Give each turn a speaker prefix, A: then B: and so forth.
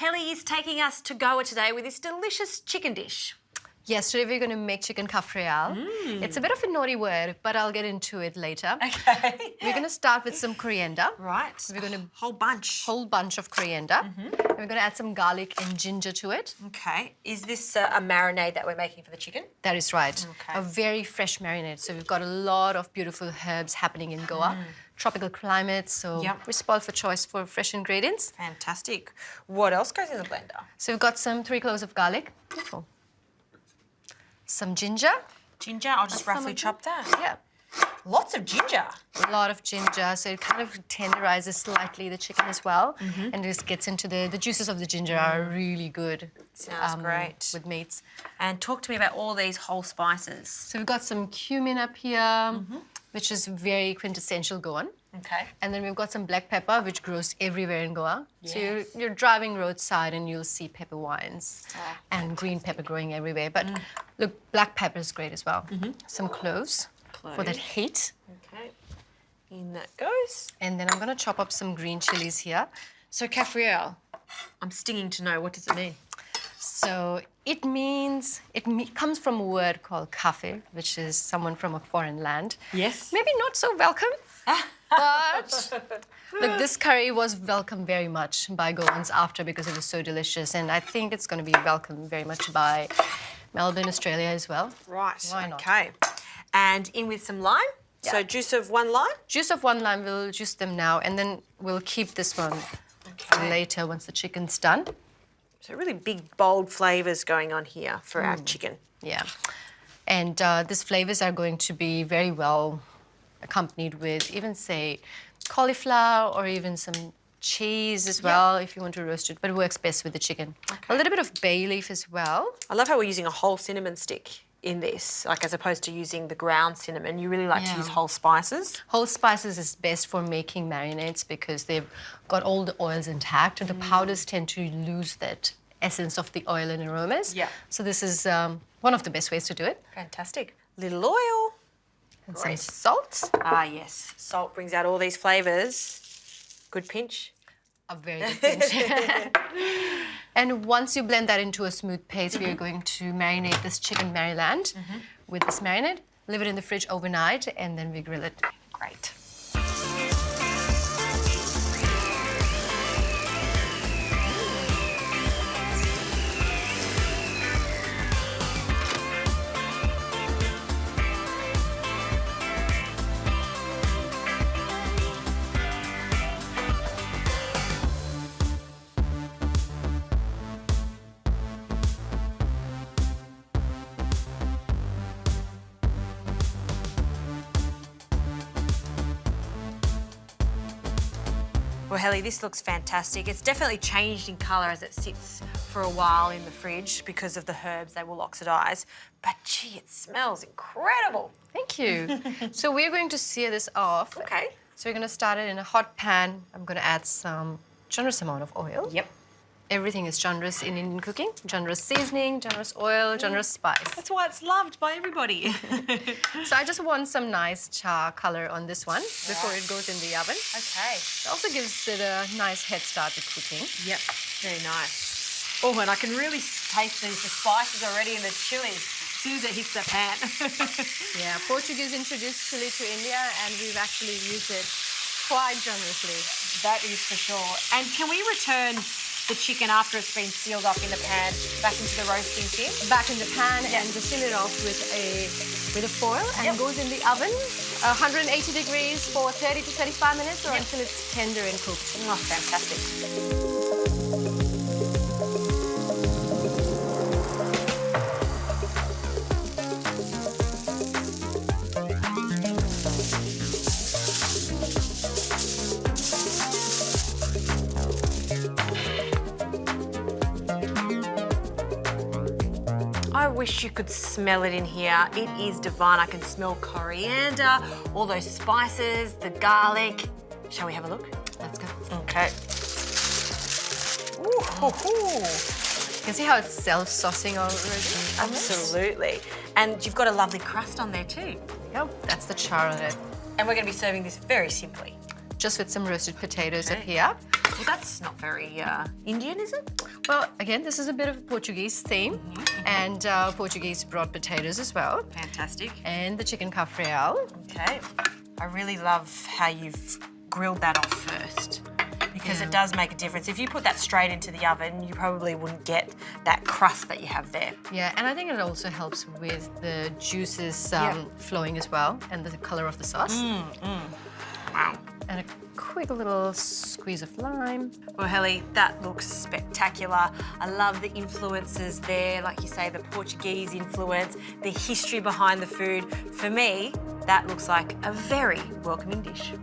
A: Helly is taking us to Goa today with this delicious chicken dish.
B: Yes, today we're going to make chicken Cafreal. It's a bit of a naughty word, but I'll get into it later.
A: Okay.
B: We're going to start with some coriander.
A: Right.
B: We're going to
A: whole bunch.
B: whole bunch of coriander. And we're going to add some garlic and ginger to it.
A: Okay. Is this a marinade that we're making for the chicken?
B: That is right.
A: Okay.
B: A very fresh marinade. So we've got a lot of beautiful herbs happening in Goa. Tropical climate, so we're spoiled for choice for fresh ingredients.
A: Fantastic. What else goes in the blender?
B: So we've got some 3 cloves of garlic. Beautiful. Some ginger.
A: Ginger, I'll just roughly chop that.
B: Yeah.
A: Lots of ginger.
B: A lot of ginger, so it kind of tenderizes slightly the chicken as well. And this gets into the juices of the ginger are really good.
A: Sounds great.
B: With meats.
A: And talk to me about all these whole spices.
B: So we've got some cumin up here, which is very quintessential Goan.
A: Okay.
B: And then we've got some black pepper, which grows everywhere in Goa.
A: Yes.
B: So you're driving roadside and you'll see pepper vines and green pepper growing everywhere. But look, black pepper is great as well. Some cloves for that heat.
A: Okay. In that goes.
B: And then I'm going to chop up some green chilies here. So Cafreal.
A: I'm stinging to know, what does it mean?
B: So it means, comes from a word called kafe, which is someone from a foreign land.
A: Yes.
B: Maybe not so welcome. But look, this curry was welcomed very much by Goans after because it was so delicious. And I think it's going to be welcomed very much by Melbourne, Australia as well.
A: Right.
B: Why not?
A: Okay. And in with some lime.
B: Yeah.
A: So juice of 1 lime.
B: Juice of 1 lime, we'll juice them now. And then we'll keep this one for later once the chicken's done.
A: So really big, bold flavours going on here for our chicken.
B: Yeah. And these flavors are going to be very well accompanied with even, say, cauliflower or even some cheese as well if you want to roast it, but it works best with the chicken. A little bit of bay leaf as well.
A: I love how we're using a whole cinnamon stick in this, like as opposed to using the ground cinnamon. You really like to use whole spices.
B: Whole spices is best for making marinades because they've got all the oils intact and the powders tend to lose that essence of the oil and aromas.
A: Yeah.
B: So this is one of the best ways to do it.
A: Fantastic. Little oil.
B: And some salt.
A: Ah, yes. Salt brings out all these flavours. Good pinch.
B: A very good pinch. And once you blend that into a smooth paste, we are going to marinate this chicken Maryland with this marinade, leave it in the fridge overnight, and then we grill it.
A: Great. Well, Helly, this looks fantastic. It's definitely changed in colour as it sits for a while in the fridge because of the herbs, they will oxidise. But gee, it smells incredible.
B: Thank you. So we're going to sear this off.
A: Okay.
B: So we're going to start it in a hot pan. I'm going to add some generous amount of oil.
A: Yep.
B: Everything is generous in Indian cooking. Generous seasoning, generous oil, generous spice.
A: That's why it's loved by everybody.
B: So I just want some nice char colour on this one before it goes in the oven.
A: Okay.
B: It also gives it a nice head start with cooking.
A: Yep, very nice. Oh, and I can really taste the spices already in the chilli as soon as it hits the pan.
B: Yeah, Portuguese introduced chili to India and we've actually used it quite generously.
A: That is for sure. And can we return the chicken after it's been sealed up in the pan back into the roasting tin?
B: Back in the pan and just seal it off with a foil and goes in the oven, 180 degrees for 30 to 35 minutes or until it's tender and cooked.
A: Oh, fantastic. I wish you could smell it in here. It is divine. I can smell coriander, all those spices, the garlic. Shall we have a look?
B: Let's go.
A: Okay. Ooh, hoo, hoo.
B: You can see how it's self-saucing already?
A: Absolutely. And you've got a lovely crust on there too.
B: Yep, that's the char on it.
A: And we're going to be serving this very simply.
B: just with some roasted potatoes up
A: Okay.
B: here.
A: Well, that's not very Indian, is it?
B: Well, again, this is a bit of a Portuguese theme, and Portuguese broad potatoes as well,
A: Fantastic.
B: and the chicken Cafreal.
A: Okay. I really love how you've grilled that off first because
B: Yeah.
A: it does make a difference. If you put that straight into the oven, you probably wouldn't get that crust that you have there.
B: Yeah, and I think it also helps with the juices flowing as well, and the color of the sauce.
A: Wow.
B: And a quick little squeeze of lime.
A: Well, Helly, that looks spectacular. I love the influences there, like you say, the Portuguese influence, the history behind the food. For me, that looks like a very welcoming dish.